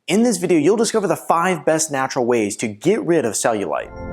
In this video, you'll discover the 5 best natural ways to get rid of cellulite.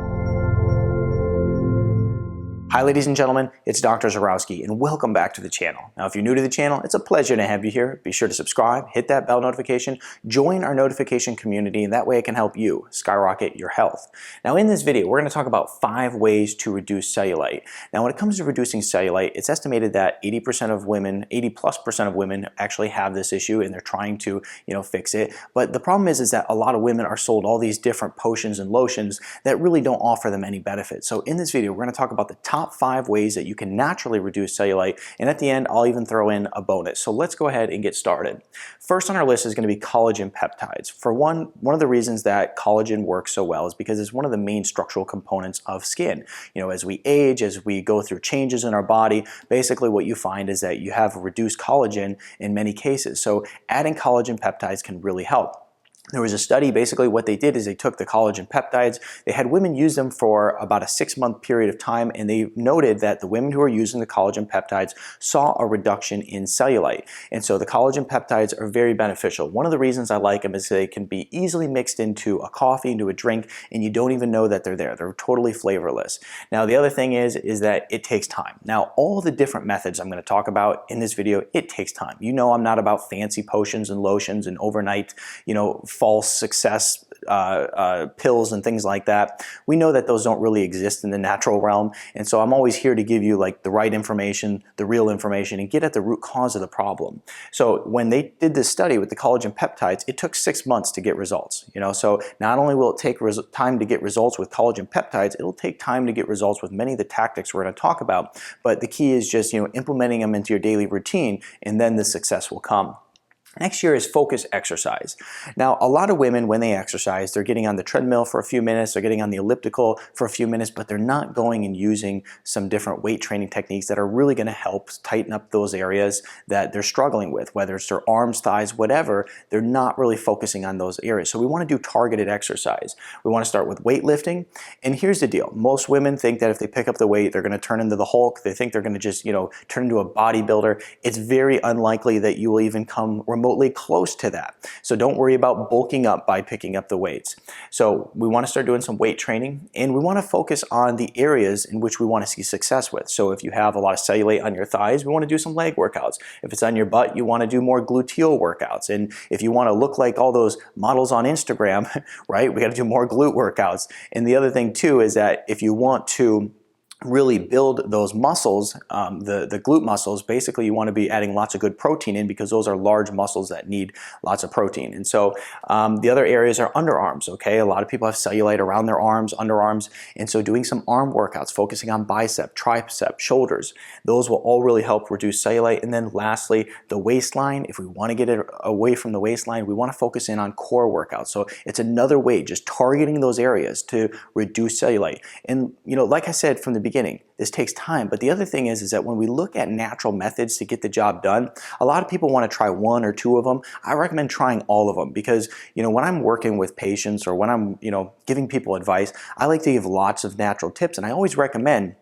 Hi ladies and gentlemen, it's Dr. Zarowski and welcome back to the channel. Now if you're new to the channel, it's a pleasure to have you here. Be sure to subscribe, hit that bell notification, join our notification community, and that way it can help you skyrocket your health. Now in this video, we're going to talk about 5 ways to reduce cellulite. Now when it comes to reducing cellulite, it's estimated that 80% of women, 80+% of women actually have this issue and they're trying to, fix it. But the problem is that a lot of women are sold all these different potions and lotions that really don't offer them any benefit. So in this video, we're going to talk about the top 5 ways that you can naturally reduce cellulite, and at the end I'll even throw in a bonus. So let's go ahead and get started. First on our list is going to be collagen peptides. For one of the reasons that collagen works so well is because it's one of the main structural components of skin. As we age, as we go through changes in our body, basically what you find is that you have reduced collagen in many cases. So adding collagen peptides can really help. There was a study, basically what they did is they took the collagen peptides, they had women use them for about a 6-month period of time, and they noted that the women who were using the collagen peptides saw a reduction in cellulite. And so the collagen peptides are very beneficial. One of the reasons I like them is they can be easily mixed into a coffee, into a drink, and you don't even know that they're there. They're totally flavorless. Now the other thing is that it takes time. Now all the different methods I'm going to talk about in this video, it takes time. I'm not about fancy potions and lotions and overnight, false success pills and things like that. We know that those don't really exist in the natural realm, and so I'm always here to give you like the right information, the real information, and get at the root cause of the problem. So when they did this study with the collagen peptides, it took 6 months to get results. So not only will it take time to get results with collagen peptides, it'll take time to get results with many of the tactics we're going to talk about, but the key is just implementing them into your daily routine, and then the success will come. Next year is focus exercise. Now, a lot of women, when they exercise, they're getting on the treadmill for a few minutes, they're getting on the elliptical for a few minutes, but they're not going and using some different weight training techniques that are really going to help tighten up those areas that they're struggling with, whether it's their arms, thighs, whatever. They're not really focusing on those areas. So we want to do targeted exercise. We want to start with weightlifting. And here's the deal. Most women think that if they pick up the weight, they're going to turn into the Hulk. They think they're going to just, turn into a bodybuilder. It's very unlikely that you will even come remotely close to that. So don't worry about bulking up by picking up the weights. So we want to start doing some weight training, and we want to focus on the areas in which we want to see success with. So if you have a lot of cellulite on your thighs, we want to do some leg workouts. If it's on your butt, you want to do more gluteal workouts. And if you want to look like all those models on Instagram, right, we got to do more glute workouts. And the other thing too is that if you want to really build those muscles, the glute muscles, basically you want to be adding lots of good protein in, because those are large muscles that need lots of protein. And so the other areas are underarms, okay? A lot of people have cellulite around their arms, underarms, and so doing some arm workouts, focusing on bicep, tricep, shoulders, those will all really help reduce cellulite. And then lastly, the waistline. If we want to get it away from the waistline, we want to focus in on core workouts. So it's another way, just targeting those areas to reduce cellulite. And like I said from the beginning, this takes time, but the other thing is that when we look at natural methods to get the job done, a lot of people want to try 1 or 2 of them. I recommend trying all of them, because when I'm working with patients or when I'm giving people advice, I like to give lots of natural tips, and I always recommend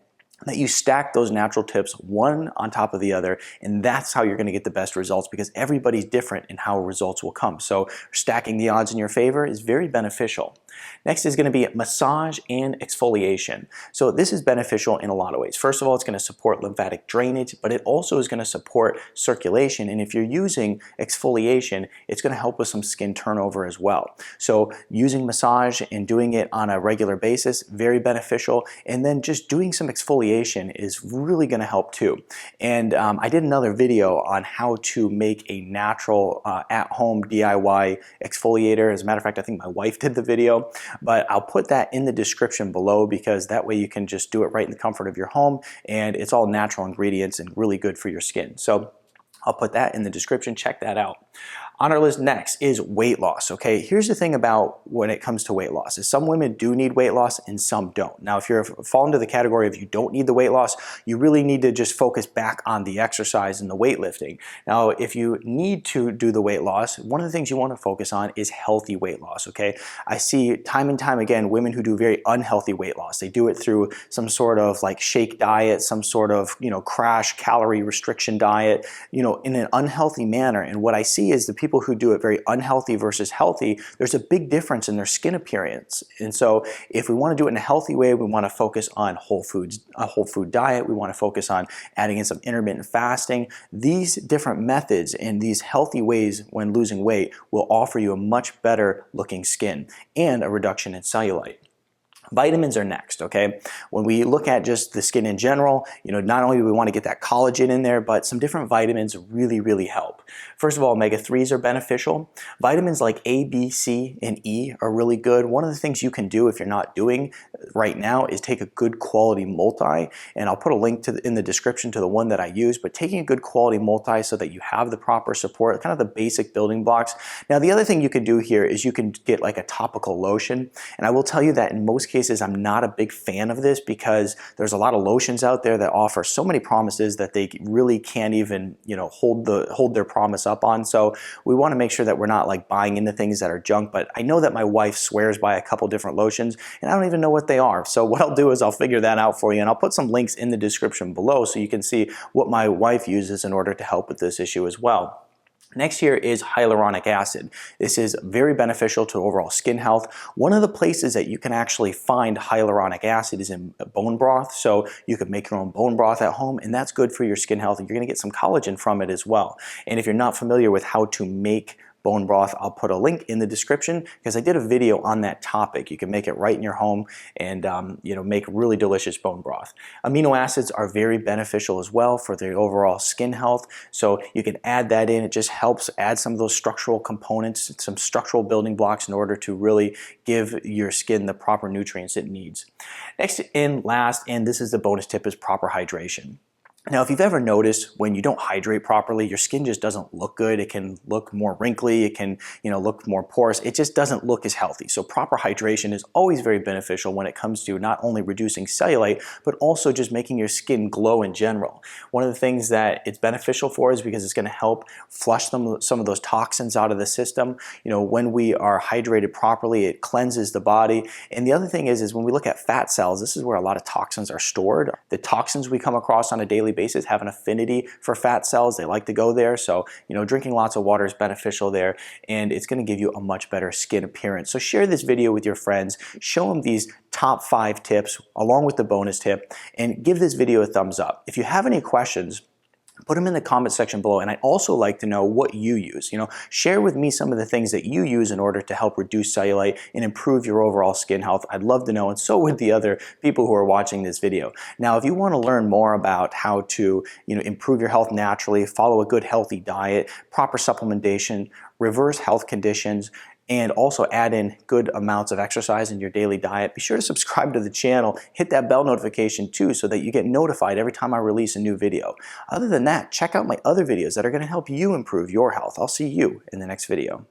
that you stack those natural tips one on top of the other, and that's how you're going to get the best results, because everybody's different in how results will come. So stacking the odds in your favor is very beneficial. Next is going to be massage and exfoliation. So this is beneficial in a lot of ways. First of all, it's going to support lymphatic drainage, but it also is going to support circulation. And if you're using exfoliation, it's going to help with some skin turnover as well. So using massage and doing it on a regular basis, very beneficial. And then just doing some exfoliation is really going to help too. And I did another video on how to make a natural at-home DIY exfoliator. As a matter of fact, I think my wife did the video. But I'll put that in the description below, because that way you can just do it right in the comfort of your home, and it's all natural ingredients and really good for your skin. So I'll put that in the description. Check that out. On our list next is weight loss, okay? Here's the thing about when it comes to weight loss, is some women do need weight loss and some don't. Now, if you're fall into the category of you don't need the weight loss, you really need to just focus back on the exercise and the weightlifting. Now, if you need to do the weight loss, one of the things you want to focus on is healthy weight loss, okay? I see time and time again women who do very unhealthy weight loss. They do it through some sort of like shake diet, some sort of, crash calorie restriction diet, in an unhealthy manner. And what I see is the people people who do it very unhealthy versus healthy, there's a big difference in their skin appearance. And so if we want to do it in a healthy way, we want to focus on whole foods, a whole food diet. We want to focus on adding in some intermittent fasting. These different methods and these healthy ways when losing weight will offer you a much better looking skin and a reduction in cellulite. Vitamins are next, okay? When we look at just the skin in general, not only do we want to get that collagen in there, but some different vitamins really help. First of all, omega-3s are beneficial. Vitamins like A, B, C, and E are really good. One of the things you can do if you're not doing right now is take a good quality multi, and I'll put a link in the description to the one that I use, but taking a good quality multi so that you have the proper support, kind of the basic building blocks. Now, the other thing you can do here is you can get like a topical lotion, and I will tell you that in most cases, I'm not a big fan of this because there's a lot of lotions out there that offer so many promises that they really can't even, hold their promise up on. So we want to make sure that we're not like buying into things that are junk. But I know that my wife swears by a couple different lotions, and I don't even know what they are. So what I'll do is I'll figure that out for you, and I'll put some links in the description below so you can see what my wife uses in order to help with this issue as well. Next here is hyaluronic acid. This is very beneficial to overall skin health. One of the places that you can actually find hyaluronic acid is in bone broth. So you can make your own bone broth at home, and that's good for your skin health, and you're gonna get some collagen from it as well. And if you're not familiar with how to make bone broth, I'll put a link in the description because I did a video on that topic. You can make it right in your home and make really delicious bone broth. Amino acids are very beneficial as well for the overall skin health, so you can add that in. It just helps add some of those structural components, some structural building blocks in order to really give your skin the proper nutrients it needs. Next and last, and this is the bonus tip, is proper hydration. Now, if you've ever noticed when you don't hydrate properly, your skin just doesn't look good. It can look more wrinkly. It can, look more porous. It just doesn't look as healthy. So proper hydration is always very beneficial when it comes to not only reducing cellulite, but also just making your skin glow in general. One of the things that it's beneficial for is because it's going to help flush some of those toxins out of the system. When we are hydrated properly, it cleanses the body. And the other thing is when we look at fat cells, this is where a lot of toxins are stored. The toxins we come across on a daily basis have an affinity for fat cells. They like to go there. So, drinking lots of water is beneficial there, and it's going to give you a much better skin appearance. So share this video with your friends. Show them these top 5 tips along with the bonus tip, and give this video a thumbs up. If you have any questions, put them in the comment section below, and I'd also like to know what you use. Share with me some of the things that you use in order to help reduce cellulite and improve your overall skin health. I'd love to know, and so would the other people who are watching this video. Now, if you want to learn more about how to improve your health naturally, follow a good healthy diet, proper supplementation, reverse health conditions, and also add in good amounts of exercise in your daily diet, be sure to subscribe to the channel, hit that bell notification too so that you get notified every time I release a new video. Other than that, check out my other videos that are going to help you improve your health. I'll see you in the next video.